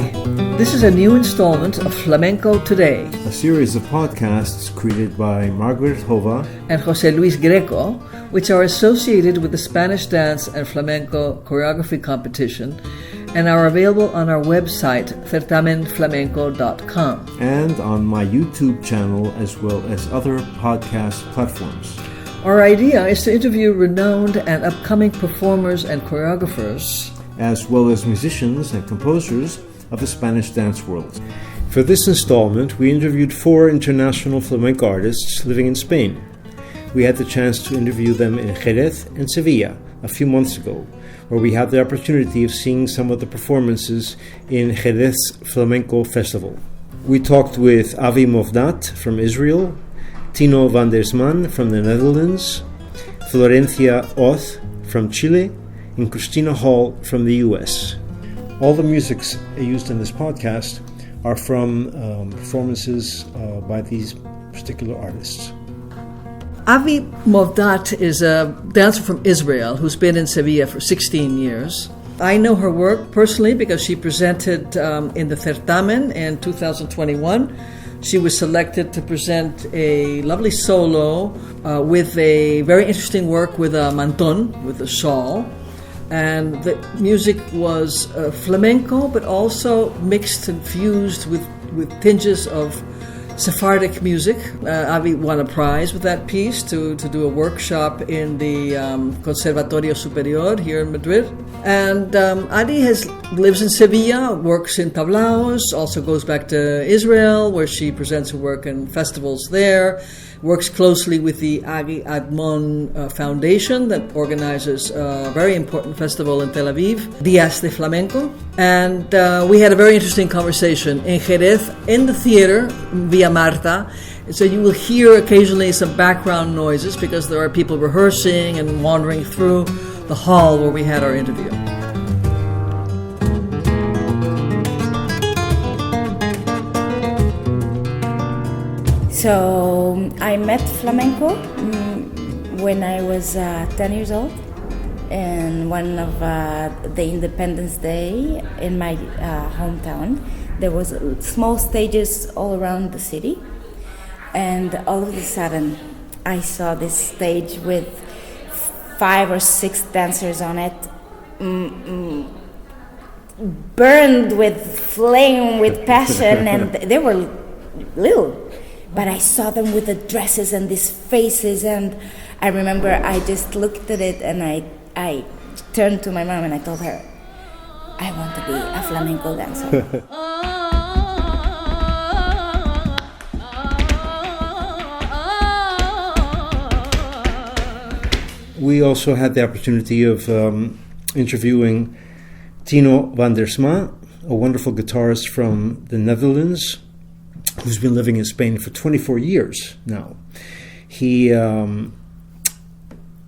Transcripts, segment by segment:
Hi, this is a new installment of Flamenco Today, a series of podcasts created by Margaret, Jova, and José Luis Greco, which are associated with the Spanish dance and flamenco choreography competition and are available on our website, certamenflamenco.com. and on my YouTube channel as well as other podcast platforms. Our idea is to interview renowned and upcoming performers and choreographers, as well as musicians and composers of the Spanish dance world. For this installment, we interviewed 4 international flamenco artists living in Spain. We had the chance to interview them in Jerez and Sevilla a few months ago, where we had the opportunity of seeing some of the performances in Jerez Flamenco Festival. We talked with Avi Movdat from Israel, Tino van der Sman from the Netherlands, Florencia Oth from Chile, and Christina Hall from the US. All the musics used in this podcast are from performances by these particular artists. Avi Movdat is a dancer from Israel who's been in Sevilla for 16 years. I know her work personally because she presented in the Certamen in 2021. She was selected to present a lovely solo with a very interesting work with a manton, with a shawl. And the music was flamenco, but also mixed and fused with tinges of Sephardic music. Avi won a prize with that piece to do a workshop in the Conservatorio Superior here in Madrid. And Adi lives in Sevilla, works in tablaos, also goes back to Israel, where she presents her work in festivals there, works closely with the Agi Admon Foundation that organizes a very important festival in Tel Aviv, Días de Flamenco. And we had a very interesting conversation in Jerez, in the theater, Via Marta. So you will hear occasionally some background noises because there are people rehearsing and wandering through the hall where we had our interview. So I met flamenco when I was 10 years old, and one of the Independence Day in my hometown. There was small stages all around the city, and all of a sudden I saw this stage with 5 or 6 dancers on it, burned with flame, with passion, and they were little. But I saw them with the dresses and these faces, and I remember I just looked at it and I turned to my mom and I told her, I want to be a flamenco dancer. We also had the opportunity of interviewing Tino van der Sma, a wonderful guitarist from the Netherlands, who's been living in Spain for 24 years now. He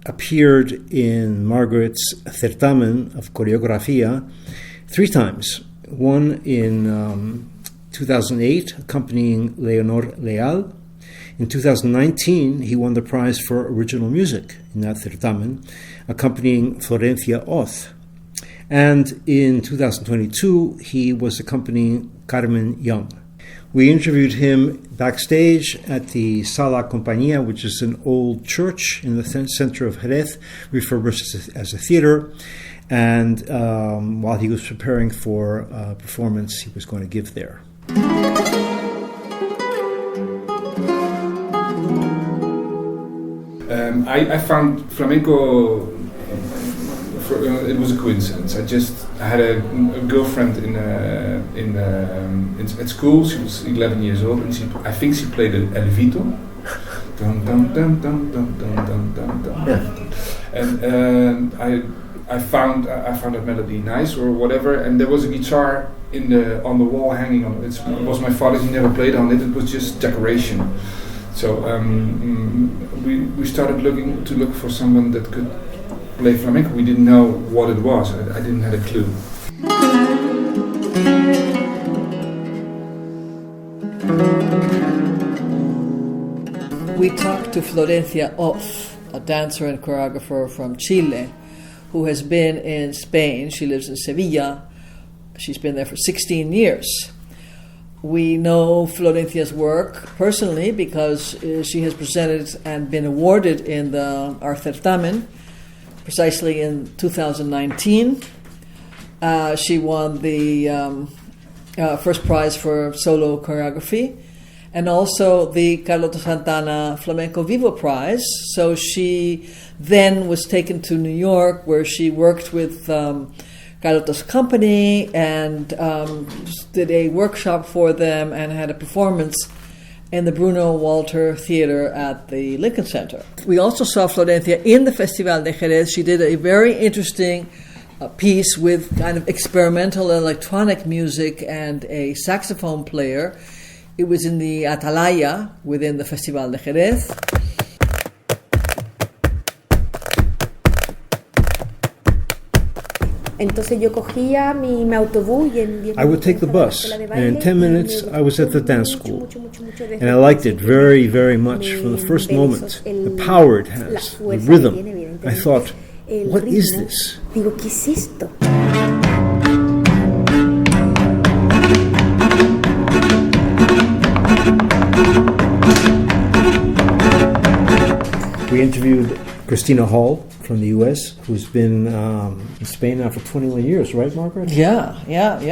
appeared in Margaret's Certamen of Coreografia 3 times. One in 2008, accompanying Leonor Leal. In 2019, he won the prize for original music in that Certamen, accompanying Florencia Oth. And in 2022, he was accompanying Carmen Young. We interviewed him backstage at the Sala Compañía, which is an old church in the center of Jerez, refurbished as a theater. And while he was preparing for a performance he was going to give there. I found flamenco, it was a coincidence. I had a girlfriend at school. She was 11 years old, and I think she played El Vito. Dum, dum, dum, dum, dum, dum, dum, dum, dum. Yeah. And I found that melody nice or whatever, and there was a guitar on the wall hanging on it. It was my father's. He never played on it. It was just decoration. So we started to look for someone that could play flamenco. We didn't know what it was. I didn't have a clue. We talked to Florencia Oth, a dancer and choreographer from Chile, who has been in Spain. She lives in Sevilla. She's been there for 16 years. We know Florencia's work personally because she has presented and been awarded in our Certamen, precisely in 2019. She won the first prize for solo choreography and also the Carlota Santana Flamenco Vivo Prize. So she then was taken to New York, where she worked with Carlota's company and did a workshop for them and had a performance in the Bruno Walter Theater at the Lincoln Center. We also saw Florencia in the Festival de Jerez. She did a very interesting piece with kind of experimental electronic music and a saxophone player. It was in the Atalaya within the Festival de Jerez. Entonces yo cogía mi autobús y en 10 I would take the bus, and in 10 minutes I was at the dance school. And I liked it very, very much from the first moment. The power it has, the rhythm. I thought, what is this? Digo, ¿qué es esto? We interviewed Christina Hall from the U.S., who's been in Spain now for 21 years, right, Margaret? Yeah.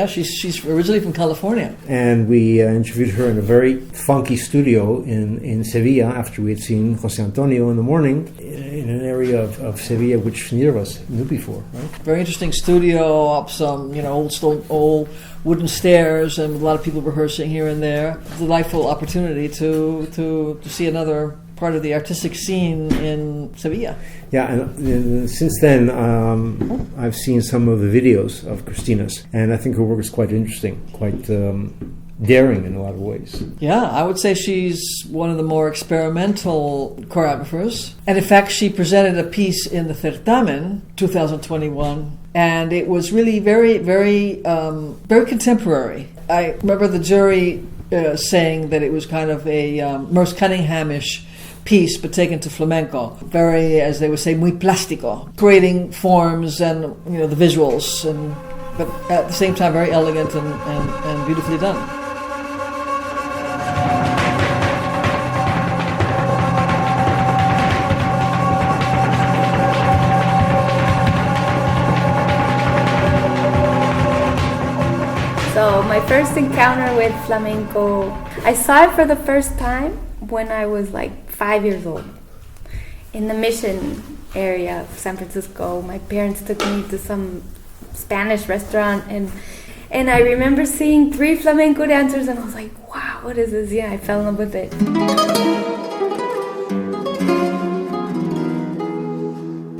She's originally from California. And we interviewed her in a very funky studio in Sevilla after we had seen Jose Antonio in the morning in an area of Sevilla which neither of us knew before, right? Very interesting studio, up some old wooden stairs, and with a lot of people rehearsing here and there. Delightful opportunity to see another part of the artistic scene in Sevilla. Yeah, and since then I've seen some of the videos of Christina's, and I think her work is quite interesting, quite daring in a lot of ways. Yeah, I would say she's one of the more experimental choreographers. And in fact, she presented a piece in the Certamen 2021, and it was really very, very, very contemporary. I remember the jury saying that it was kind of a Merce Cunningham-ish piece, but taken to flamenco. Very, as they would say, muy plástico, creating forms and the visuals, but at the same time very elegant and beautifully done. So my first encounter with flamenco, I saw it for the first time when I was like 5 years old in the Mission area of San Francisco. My parents took me to some Spanish restaurant, and I remember seeing 3 flamenco dancers, and I was like, wow, what is this? Yeah, I fell in love with it.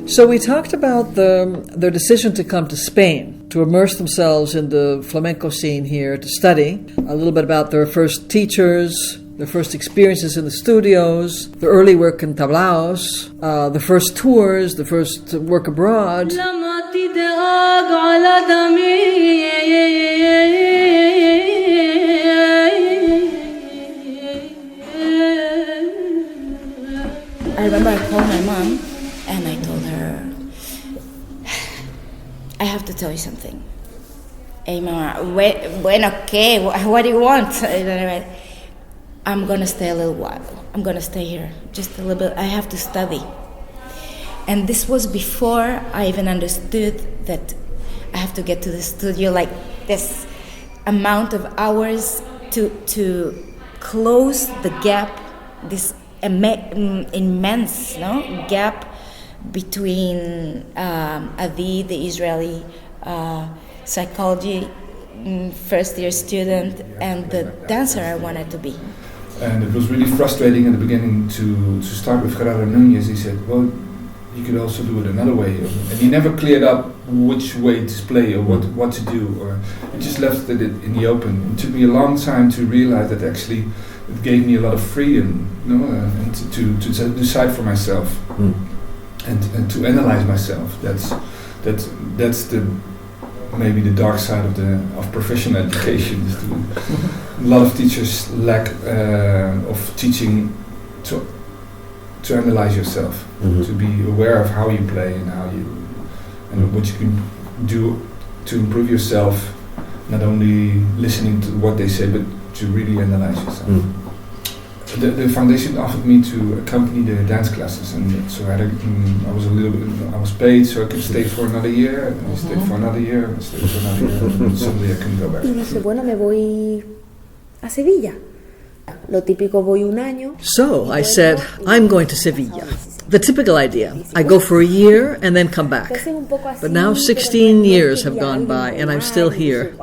So we talked about their decision to come to Spain, to immerse themselves in the flamenco scene here, to study a little bit about their first teachers, their first experiences in the studios, their early work in tablaos, the first tours, the first work abroad. I remember I called my mom and I told her, I have to tell you something. Hey mama, bueno, ¿qué? What do you want? I'm going to stay a little while. I'm going to stay here just a little bit. I have to study. And this was before I even understood that I have to get to the studio, like this amount of hours to close the gap, this immense gap between Adi, the Israeli psychology first year student, and the dancer I wanted to be. And it was really frustrating in the beginning to start with Gerardo Núñez. He said, well, you could also do it another way. And he never cleared up which way to play or what to do. Or he just left it in the open. It took me a long time to realize that actually it gave me a lot of freedom, and to decide for myself and to analyze myself. That's maybe the dark side of professional education. A lot of teachers lack of teaching to analyze yourself, to be aware of how you play and what you can do to improve yourself not only listening to what they say, but to really analyze yourself. The foundation offered me to accompany the dance classes, and so I was paid, so I could stay for another year, and I stayed for another year, and I stayed for another year, and suddenly I couldn't go back. Y dice, bueno, me voy a Sevilla. Lo típico, voy un año. So I said, I'm going to Sevilla. The typical idea. I go for a year and then come back. But now 16 years have gone by and I'm still here.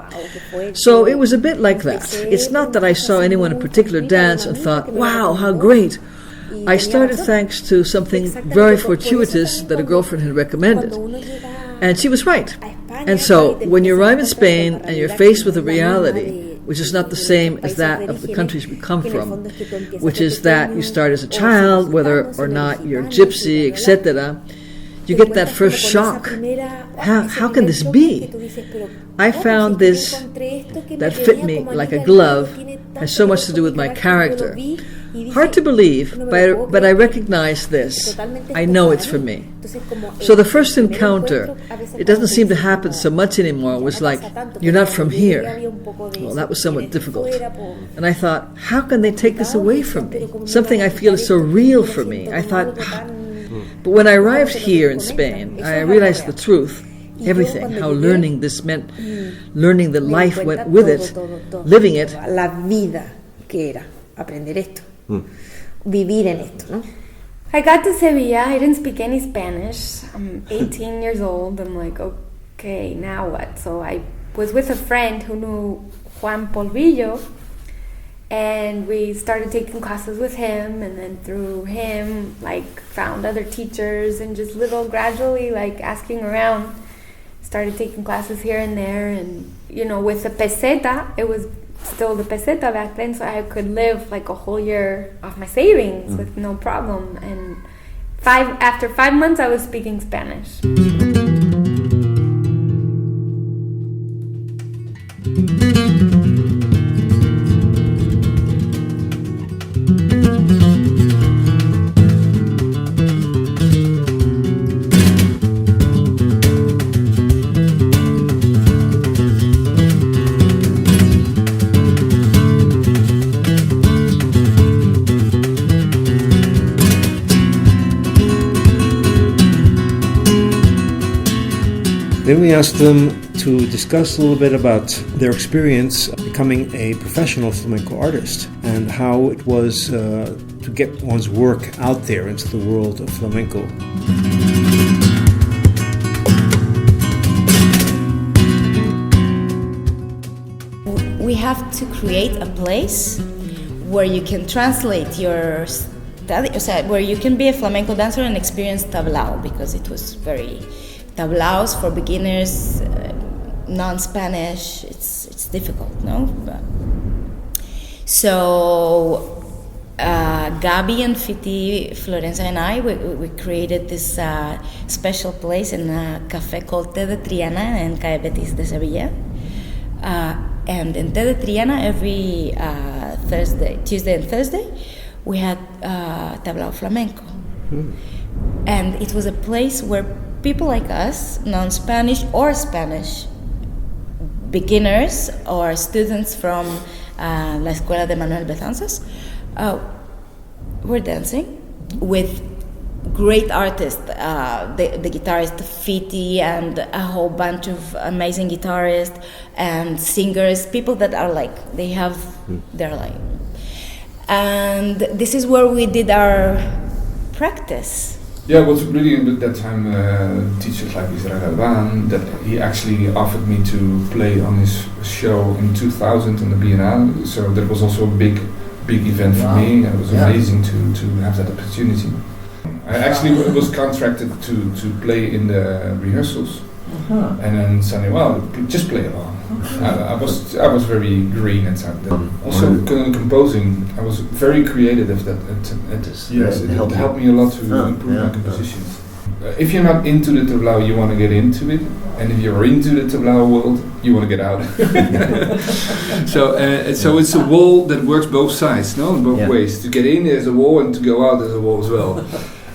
So it was a bit like that. It's not that I saw anyone in particular dance and thought, wow, how great. I started thanks to something very fortuitous that a girlfriend had recommended. And she was right. And so when you arrive in Spain and you're faced with a reality, which is not the same as that of the countries we come from, which is that you start as a child, whether or not you're gypsy, etc., you get that first shock. How can this be? I found this that fit me like a glove, has so much to do with my character. Hard to believe, but I recognize this. I know it's for me. So the first encounter, it doesn't seem to happen so much anymore, was like, you're not from here. Well, that was somewhat difficult. And I thought, how can they take this away from me? Something I feel is so real for me. I thought, but when I arrived here in Spain, I realized the truth. Everything, how learning this meant, learning that life went with it, living it. La vida que era aprender esto, vivir en esto, ¿no? I got to Sevilla. I didn't speak any Spanish. I'm 18 years old. I'm like, okay, now what? So I was with a friend who knew Juan Polvillo, and we started taking classes with him, and then through him, like, found other teachers, and just gradually, like, asking around, started taking classes here and there, and, you know, with the peseta, it was still the peseta back then, so I could live like a whole year off my savings with no problem. And after 5 months, I was speaking Spanish. Then we asked them to discuss a little bit about their experience becoming a professional flamenco artist and how it was to get one's work out there into the world of flamenco. We have to create a place where you can translate your study, where you can be a flamenco dancer and experience tablao, because it was very tablaos for beginners, non-Spanish, it's difficult, no? So Gabi and Fiti, Florenza and I, we created this special place in a cafe called Té de Triana in Calle Betis de Sevilla. And in Té de Triana, every Tuesday and Thursday, we had tablao flamenco. And it was a place where people like us, non-Spanish or Spanish, beginners or students from La Escuela de Manuel Betanzas, were dancing with great artists, the guitarist Fiti and a whole bunch of amazing guitarists and singers, people that are like, they're like. And this is where we did our practice. Yeah, it was really at that time teachers like Israel Alban, that he actually offered me to play on his show in 2000 on the Biennale. So that was also a big event for me. It was amazing to have that opportunity. I actually was contracted to play in the rehearsals, and then suddenly, well, just play along. I was very green at that time. Also composing, I was very creative at that. It helped me a lot to improve my compositions. If you're not into the tablao, you want to get into it, and if you're into the tablao world, you want to get out. So it's a wall that works both sides, no, in both ways. To get in, there's a wall, and to go out, there's a wall as well.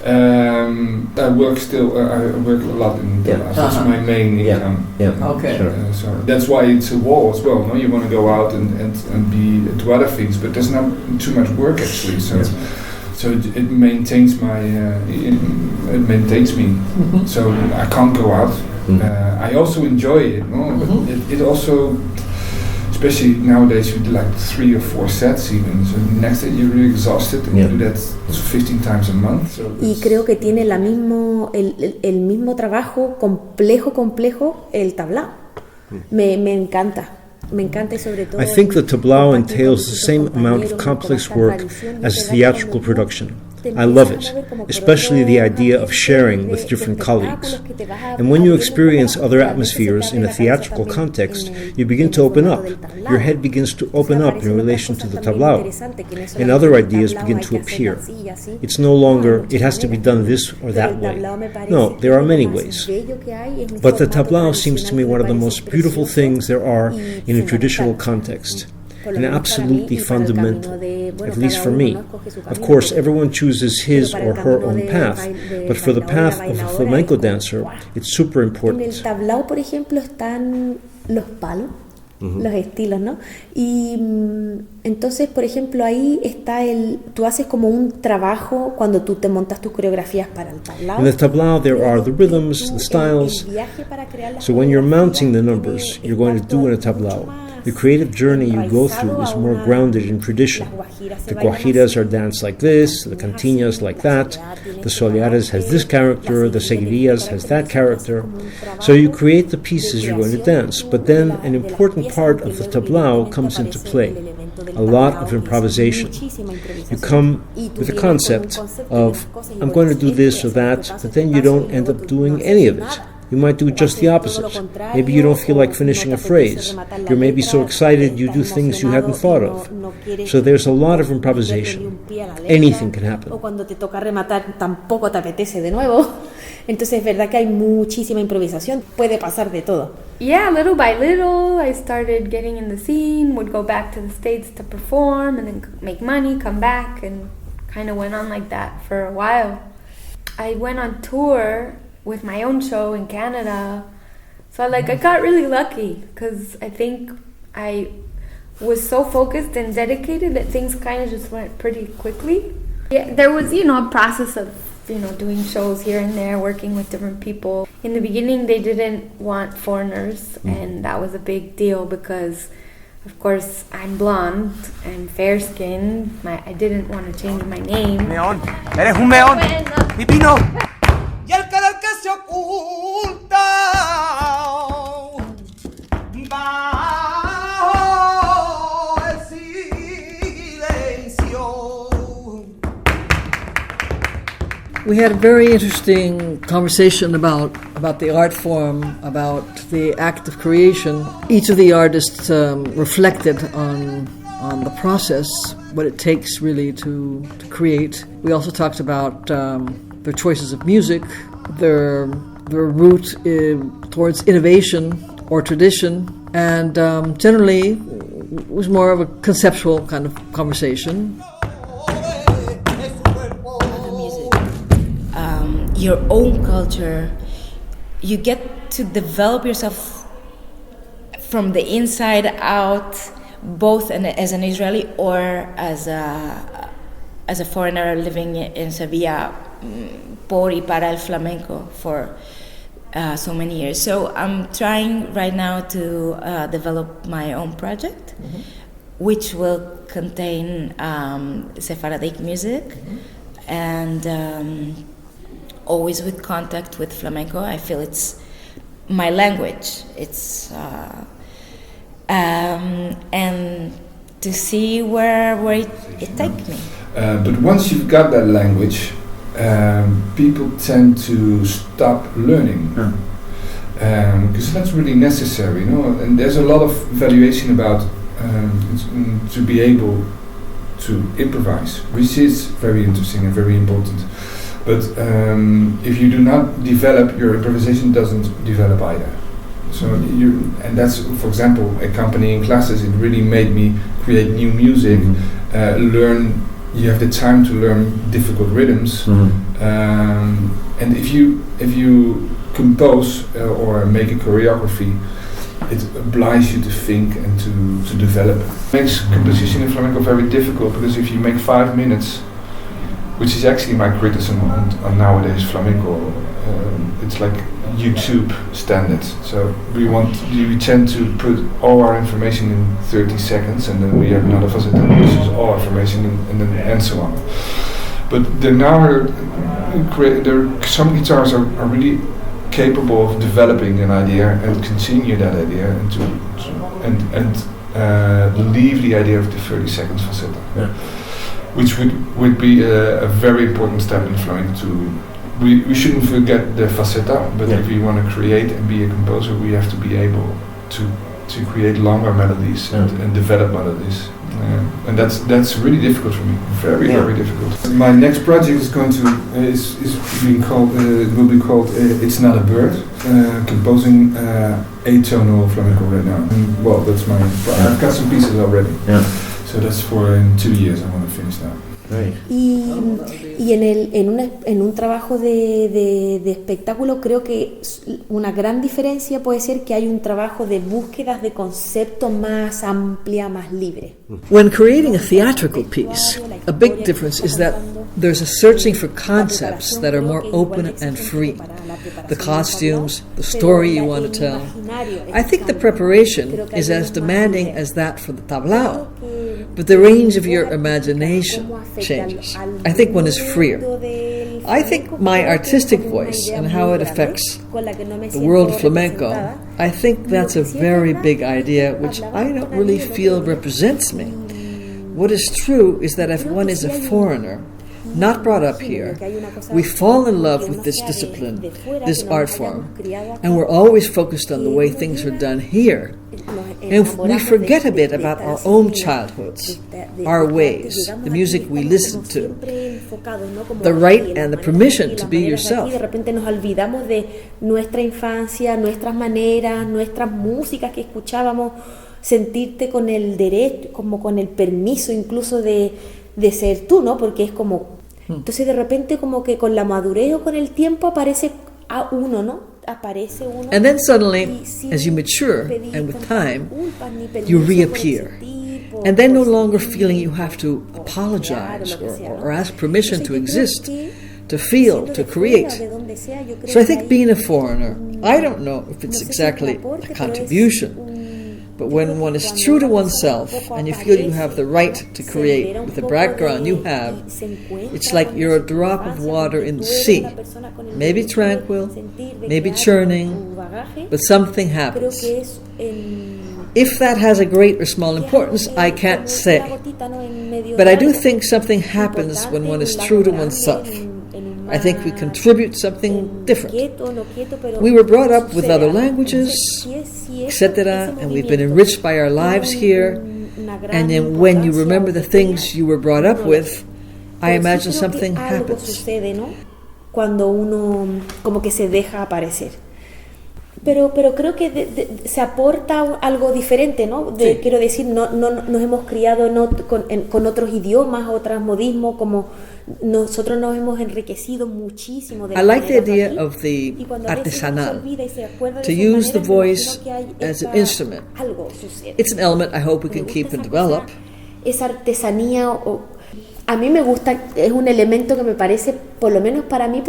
I work still. I work a lot in tabla's. That's my main income. Okay. Sure. So that's why it's a wall as well. No, you want to go out and be do other things, but there's not too much work actually. So. So it maintains my, it maintains me. Mm-hmm. So I can't go out. I also enjoy it, no? But it also, especially nowadays, you do like 3 or 4 sets even. So next day you're really exhausted, and you do that 15 times a month. So y creo que tiene el mismo trabajo complejo el tablao. Me encanta. Me encanta y sobre todo. I think the tablao entails the same amount of complex work as theatrical production. I love it, especially the idea of sharing with different colleagues. And when you experience other atmospheres in a theatrical context, you begin to open up. Your head begins to open up in relation to the tablao, and other ideas begin to appear. It's no longer, it has to be done this or that way. No, there are many ways. But the tablao seems to me one of the most beautiful things there are in a traditional context. And absolutely fundamental, at least for me. Of course, everyone chooses his or her own path, but for the path of a flamenco dancer, it's super important. En el tablao, por ejemplo, están los palos, los estilos, ¿no? Y entonces, por ejemplo, ahí está tú haces como un trabajo cuando tú te montas tus coreografías para el tablao. In the tablao, there are the rhythms, the styles. So when you're mounting the numbers you're going to do in a tablao, the creative journey you go through is more grounded in tradition. The guajiras are danced like this, the cantinas like that, the soleares has this character, the seguidillas has that character. So you create the pieces you're going to dance, but then an important part of the tablao comes into play, a lot of improvisation. You come with a concept of, I'm going to do this or that, but then you don't end up doing any of it. You might do just the opposite. Maybe you don't feel like finishing a phrase. You're maybe so excited you do things you hadn't thought of. So there's a lot of improvisation. Anything can happen. O cuando te toca rematar tampoco te apetece de nuevo. Entonces es verdad que hay muchísima improvisación. Puede pasar de todo. Yeah, little by little, I started getting in the scene, would go back to the States to perform and then make money, come back, and kind of went on like that for a while. I went on tour with my own show in Canada. So I got really lucky because I think I was so focused and dedicated that things kind of just went pretty quickly. Yeah, there was, a process of, doing shows here and there, working with different people. In the beginning, they didn't want foreigners, and that was a big deal because, of course, I'm blonde, I'm fair-skinned, I didn't want to change my name. Meón, eres un meón, pipino. Y el querer que se oculta bajo el silencio. We had a very interesting conversation about the art form, about the act of creation. Each of the artists reflected on the process, what it takes really to create. We also talked about their choices of music, their route towards innovation or tradition, and generally it was more of a conceptual kind of conversation. Other music, your own culture, you get to develop yourself from the inside out, both as an Israeli or as a foreigner living in Sevilla, por y para el flamenco for so many years. So I'm trying right now to develop my own project, which will contain Sephardic music, and always with contact with flamenco. I feel it's my language. It's and to see where it takes me. But once you've got that language, people tend to stop learning because that's really necessary, And there's a lot of valuation about to be able to improvise, which is very interesting and very important. But if you do not develop, your improvisation doesn't develop either. So and that's, for example, accompanying classes. It really made me create new music, learn you have the time to learn difficult rhythms, and if you compose or make a choreography, it obliges you to think and to develop. It makes composition in flamenco very difficult, because if you make 5 minutes, which is actually my criticism on nowadays flamenco, it's like YouTube standards. So we tend to put all our information in 30 seconds, and then we have another faceta which is all information, and so on. But some guitars are really capable of developing an idea and continue that idea, and leave the idea of the 30 seconds faceta, which would be a very important step in flamenco. We shouldn't forget the faceta, but if we want to create and be a composer, we have to be able to create longer melodies and develop melodies. And that's really difficult for me. Very difficult. My next project is will be called It's Not a Bird, composing atonal flamenco right now. And, well, that's I've got some pieces already. So that's for in 2 years. I want to finish that. Right. Y en un trabajo de espectáculo, creo que una gran diferencia puede ser que hay un trabajo de búsquedas de concepto más amplia, más libre. When creating a theatrical piece, a big difference is that there's a searching for concepts that are more open and free. The costumes, the story you want to tell. I think the preparation is as demanding as that for the tablao, but the range of your imagination changes. I think one is freer. I think my artistic voice and how it affects the world of flamenco, I think that's a very big idea which I don't really feel represents me. What is true is that if one is a foreigner, not brought up here, we fall in love with this discipline, this art form, and we're always focused on the way things are done here. And we forget a bit about our own childhoods, our ways, the music we listen to, the right and the permission to be yourself. De repente nos olvidamos de nuestra infancia, nuestras maneras, nuestras músicas que escuchábamos, sentirte con el derecho, como con el permiso incluso de ser tú, ¿no? Porque es como... Entonces de repente como que con la madurez o con el tiempo aparece a uno, ¿no? Aparece uno. And then suddenly, as you mature and with time, you reappear. And then no longer feeling you have to apologize or ask permission to exist, to feel, to create. So I think being a foreigner, I don't know if it's exactly a contribution, but when one is true to oneself and you feel you have the right to create with the background you have, it's like you're a drop of water in the sea. Maybe tranquil, maybe churning, but something happens. If that has a great or small importance, I can't say. But I do think something happens when one is true to oneself. I think we contribute something different. We were brought up with other languages, etc., and we've been enriched by our lives here. And then when you remember the things you were brought up with, I imagine something happens. Cuando uno como que se deja aparecer. Pero creo que se aporta algo diferente, ¿no? Quiero decir, no nos hemos criado con otros idiomas, otros modismos, como nosotros nos hemos enriquecido muchísimo. I like the idea of the artesanal, to use the voice as an instrument. It's an element I hope we can keep and develop. Esa artesanía, a mí me gusta, es un elemento que me parece, por lo menos para mi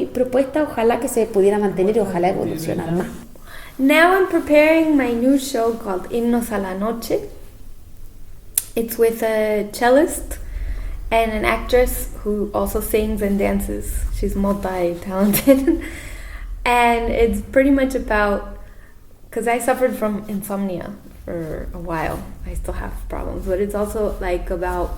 propuesta, ojalá que se pudiera mantener y ojalá evolucionar más. Now I'm preparing my new show called Himnos a la Noche. It's with a cellist and an actress who also sings and dances. She's multi-talented. And it's pretty much about, because I suffered from insomnia for a while. I still have problems, but it's also like about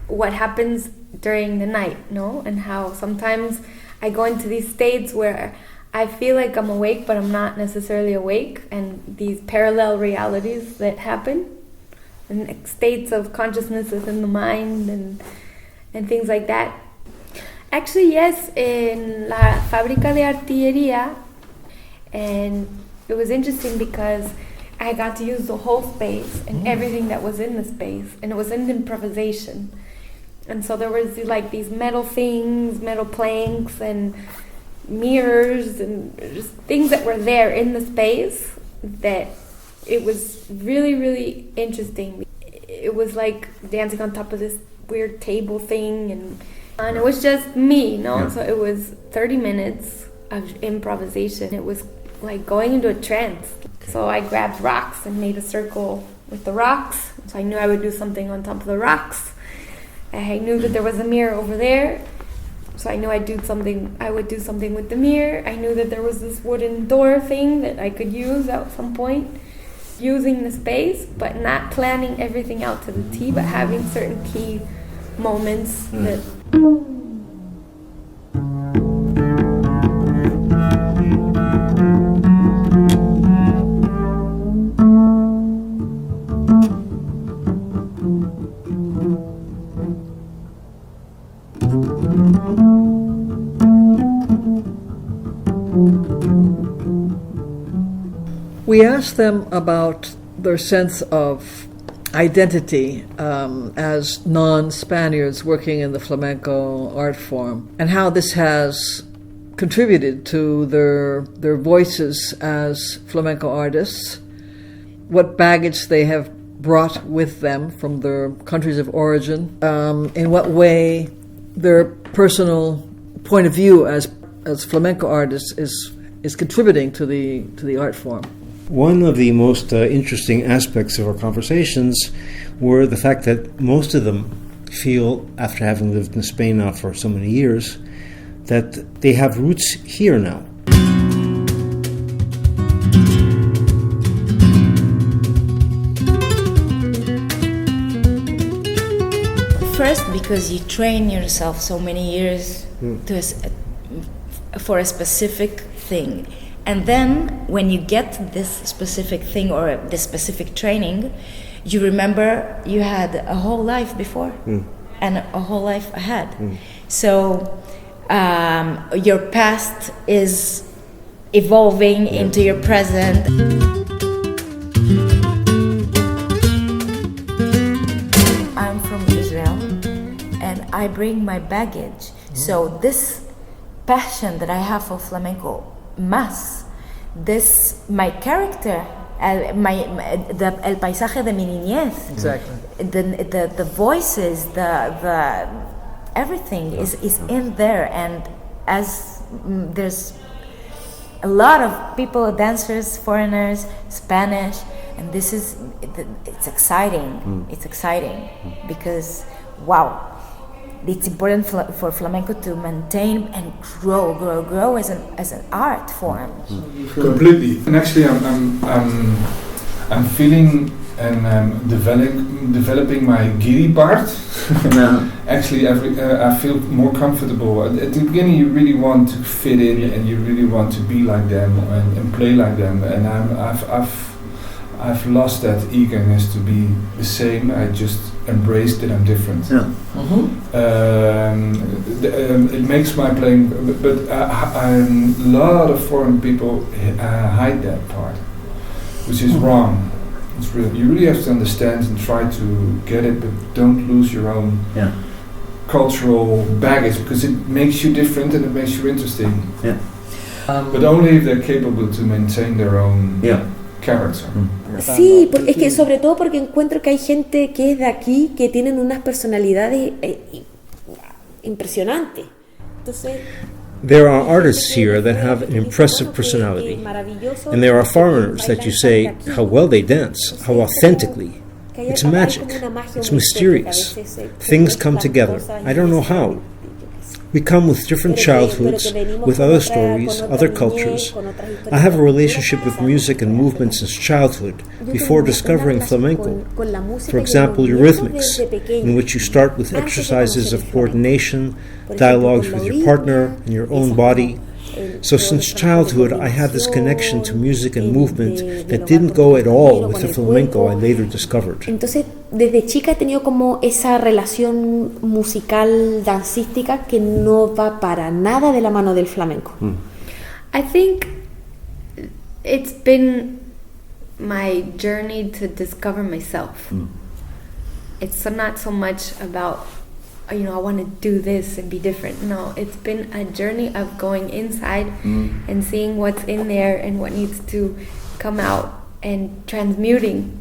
what happens during the night, no? And how sometimes I go into these states where I feel like I'm awake, but I'm not necessarily awake, and these parallel realities that happen, and states of consciousness within the mind, and things like that. Actually, yes, in La Fábrica de Artillería, and it was interesting because I got to use the whole space and everything that was in the space, and it was an improvisation. And so there was like these metal things, metal planks and mirrors and just things that were there in the space that it was really, really interesting. It was like dancing on top of this weird table thing and it was just me, you know? Yeah. So it was 30 minutes of improvisation. It was like going into a trance. So I grabbed rocks and made a circle with the rocks. So I knew I would do something on top of the rocks. I knew that there was a mirror over there. So I knew I would do something with the mirror. I knew that there was this wooden door thing that I could use at some point. Using the space, but not planning everything out to the T, but having certain key moments that... We asked them about their sense of identity as non-Spaniards working in the flamenco art form, and how this has contributed to their voices as flamenco artists, what baggage they have brought with them from their countries of origin, in what way their personal point of view as flamenco artists is contributing to the art form. One of the most interesting aspects of our conversations were the fact that most of them feel, after having lived in Spain now for so many years, that they have roots here now. First, because you train yourself so many years for a specific thing. And then when you get this specific thing or this specific training, you remember you had a whole life before and a whole life ahead. So your past is evolving into your present. I'm from Israel and I bring my baggage. So this passion that I have for flamenco, my character, el paisaje de mi niñez. Exactly. The voices, the everything is in there, and as there's a lot of people, dancers, foreigners, Spanish, and it's exciting. It's exciting because wow. It's important for flamenco to maintain and grow as an art form. Completely. And actually, I'm feeling and I'm developing my giddy part. Actually, I feel more comfortable. At the beginning, you really want to fit in and you really want to be like them and play like them. And I've lost that eagerness to be the same. I just embrace that I'm different. Yeah. It makes my playing, but a lot of foreign people hide that part, which is wrong. It's you really have to understand and try to get it, but don't lose your own cultural baggage, because it makes you different and it makes you interesting. Yeah. But only if they're capable to maintain their own character. Sí, es que sobre todo porque encuentro que hay gente que es de aquí que tienen unas personalidades impresionantes. Entonces, there are artists here that have an impressive personality, and there are foreigners that you say how well they dance, how authentically. It's magic, it's mysterious. Things come together. I don't know how. We come with different childhoods, with other stories, other cultures. I have a relationship with music and movement since childhood, before discovering flamenco. For example, eurythmics, in which you start with exercises of coordination, dialogues with your partner and your own body. So since childhood, I had this connection to music and movement that didn't go at all with the flamenco I later discovered. Entonces, desde chica he tenido como esa relación musical, dancística, que no va para nada de la mano del flamenco. I think it's been my journey to discover myself. It's not so much about you know, I want to do this and be different. No, it's been a journey of going inside and seeing what's in there and what needs to come out and transmuting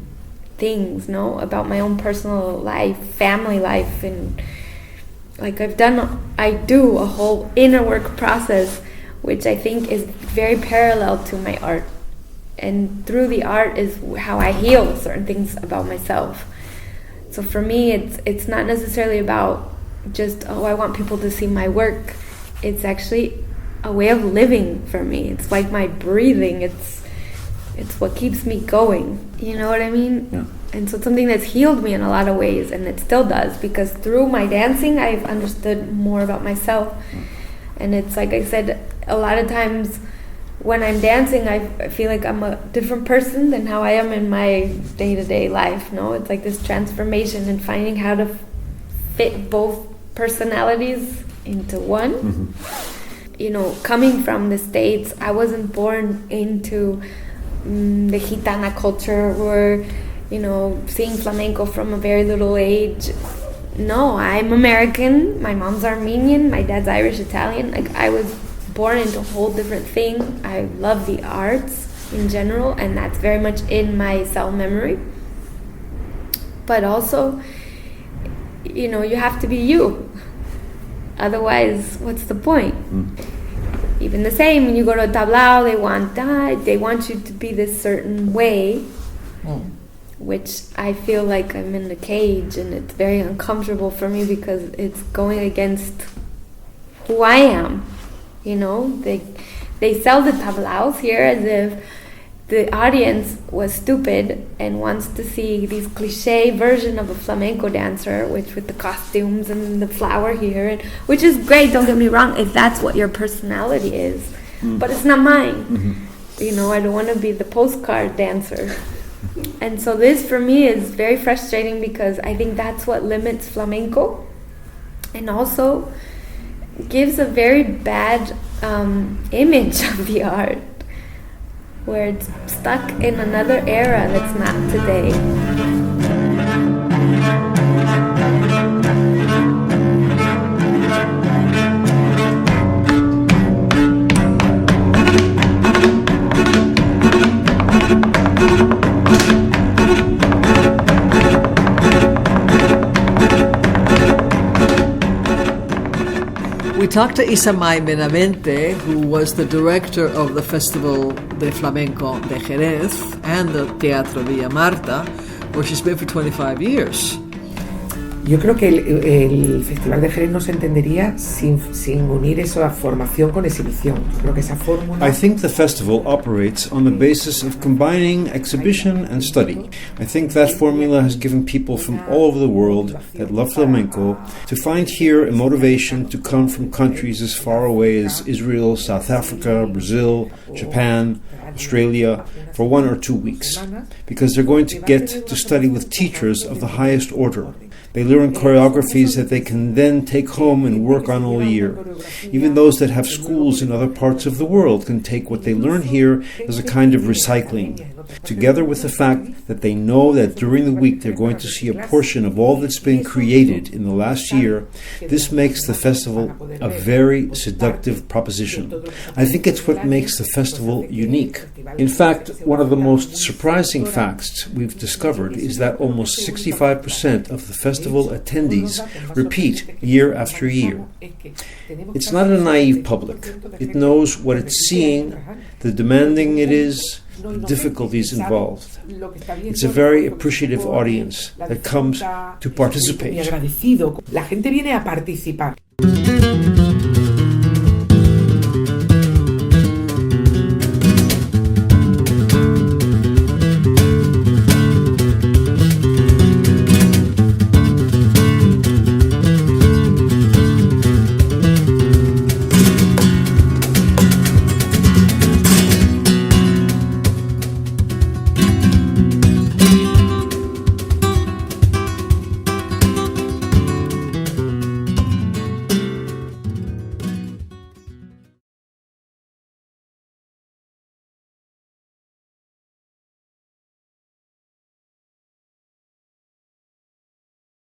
things, no, about my own personal life, family life, and like I do a whole inner work process, which I think is very parallel to my art. And through the art is how I heal certain things about myself. So for me, it's not necessarily about just, oh, I want people to see my work. It's actually a way of living for me. It's like my breathing. It's what keeps me going. You know what I mean? Yeah. And so it's something that's healed me in a lot of ways, and it still does, because through my dancing, I've understood more about myself. And it's like I said, a lot of times when I'm dancing, I feel like I'm a different person than how I am in my day-to-day life. No, it's like this transformation and finding how to fit both personalities into one. You know, coming from the States, I wasn't born into the Gitana culture or, you know, seeing flamenco from a very little age. No, I'm American. My mom's Armenian. My dad's Irish Italian. Like, I was born into a whole different thing. I love the arts in general, and that's very much in my cell memory. But also, you know, you have to be you. Otherwise, what's the point? Even the same, when you go to a tablao, they want you to be this certain way, which I feel like I'm in a cage, and it's very uncomfortable for me because it's going against who I am. You know, they sell the tablaos here as if the audience was stupid and wants to see these cliche version of a flamenco dancer, which with the costumes and the flower here, and which is great, don't get me wrong, if that's what your personality is, but it's not mine. You know, I don't want to be the postcard dancer. And so this for me is very frustrating, because I think that's what limits flamenco, and also gives a very bad image of the art, where it's stuck in another era that's not today. We talked to Isamay Benavente, who was the director of the Festival de Flamenco de Jerez and the Teatro Villa Marta, where she's been for 25 years. Yo creo que el Festival de Jerez no se entendería sin unir esa formación con exhibición. Yo creo que esa fórmula... I think the festival operates on the basis of combining exhibition and study. I think that formula has given people from all over the world that love flamenco to find here a motivation to come from countries as far away as Israel, South Africa, Brazil, Japan, Australia for 1 or 2 weeks, because they're going to get to study with teachers of the highest order. They learn choreographies that they can then take home and work on all year. Even those that have schools in other parts of the world can take what they learn here as a kind of recycling, together with the fact that they know that during the week they're going to see a portion of all that's been created in the last year. This makes the festival a very seductive proposition. I think it's what makes the festival unique. In fact, one of the most surprising facts we've discovered is that almost 65% of the festival attendees repeat year after year. It's not a naive public. It knows what it's seeing, the demanding it is, the difficulties involved. It's a very appreciative audience that comes to participate. La gente viene a participar.